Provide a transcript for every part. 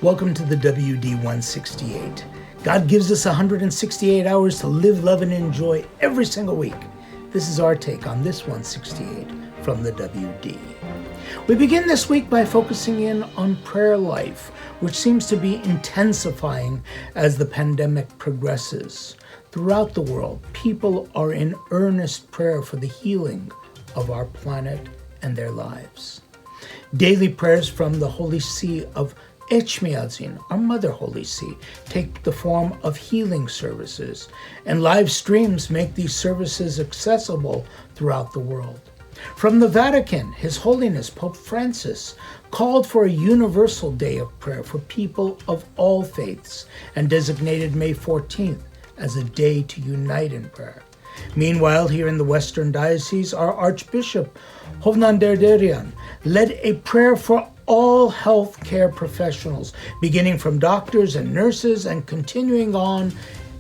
Welcome to the WD168. God gives us 168 hours to live, love, and enjoy every single week. This is our take on this 168 from the WD. We begin this week by focusing in on prayer life, which seems to be intensifying as the pandemic progresses. Throughout the world, people are in earnest prayer for the healing of our planet and their lives. Daily prayers from the Holy See of Etmchiadzin, our Mother Holy See, take the form of healing services, and live streams make these services accessible throughout the world. From the Vatican, His Holiness Pope Francis called for a universal day of prayer for people of all faiths and designated May 14th as a day to unite in prayer. Meanwhile, here in the Western Diocese, our Archbishop Hovnanderderian led a prayer for all healthcare professionals, beginning from doctors and nurses and continuing on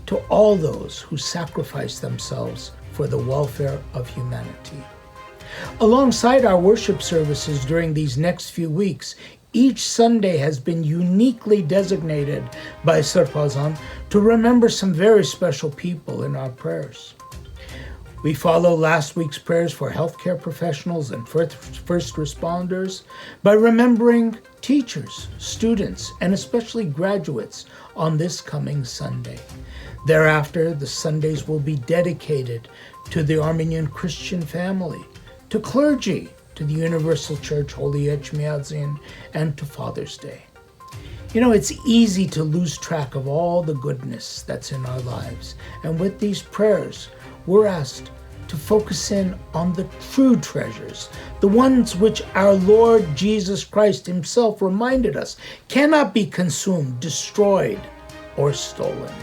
to all those who sacrifice themselves for the welfare of humanity. Alongside our worship services during these next few weeks, each Sunday has been uniquely designated by Sarpazan to remember some very special people in our prayers. We follow last week's prayers for healthcare professionals and first responders by remembering teachers, students, and especially graduates on this coming Sunday. Thereafter, the Sundays will be dedicated to the Armenian Christian family, to clergy, to the Universal Church Holy Etmchiadzin, and to Father's Day. You know, it's easy to lose track of all the goodness that's in our lives, and with these prayers, we're asked to focus in on the true treasures, the ones which our Lord Jesus Christ Himself reminded us cannot be consumed, destroyed, or stolen.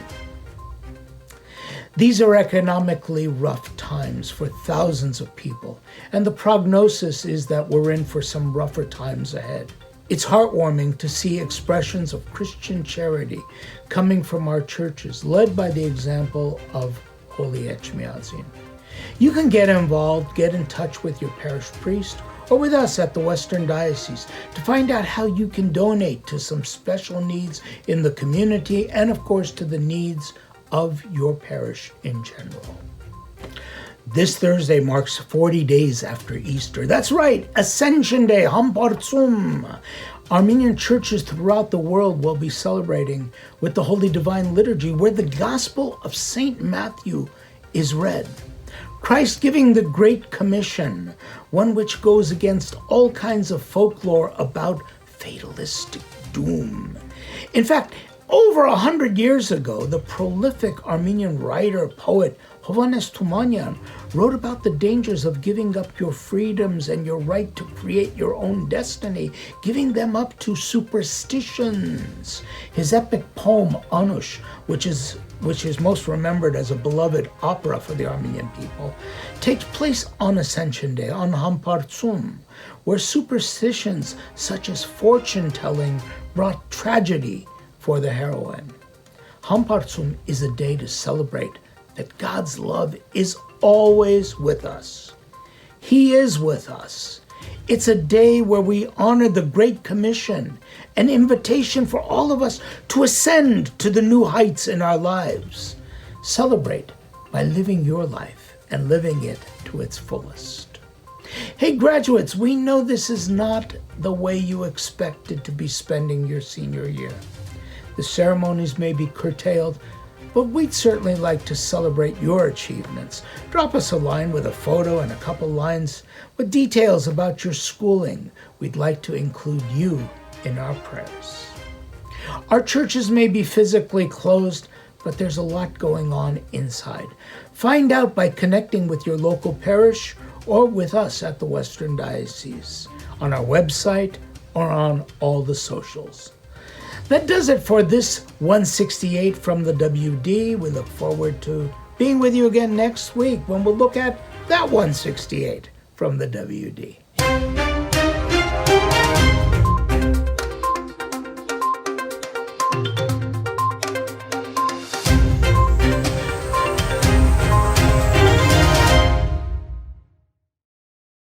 These are economically rough times for thousands of people, and the prognosis is that we're in for some rougher times ahead. It's heartwarming to see expressions of Christian charity coming from our churches, led by the example of Holy Etmchiadzin. You can get involved, get in touch with your parish priest, or with us at the Western Diocese to find out how you can donate to some special needs in the community and, of course, to the needs of your parish in general. This Thursday marks 40 days after Easter. That's right, Ascension Day, Hampartsum. Armenian churches throughout the world will be celebrating with the Holy Divine Liturgy, where the Gospel of St. Matthew is read. Christ giving the Great Commission, one which goes against all kinds of folklore about fatalistic doom. In fact, over 100 years ago, the prolific Armenian writer, poet Hovhannes Tumanyan wrote about the dangers of giving up your freedoms and your right to create your own destiny, giving them up to superstitions. His epic poem, Anush, which is most remembered as a beloved opera for the Armenian people, takes place on Ascension Day, on Hampartsum, where superstitions such as fortune-telling brought tragedy for the heroine. Hampartsum is a day to celebrate that God's love is always with us. He is with us. It's a day where we honor the Great Commission, an invitation for all of us to ascend to the new heights in our lives. Celebrate by living your life and living it to its fullest. Hey graduates, we know this is not the way you expected to be spending your senior year. The ceremonies may be curtailed, but we'd certainly like to celebrate your achievements. Drop us a line with a photo and a couple lines with details about your schooling. We'd like to include you in our prayers. Our churches may be physically closed, but there's a lot going on inside. Find out by connecting with your local parish or with us at the Western Diocese, on our website or on all the socials. That does it for this 168 from the WD. We look forward to being with you again next week when we'll look at that 168 from the WD.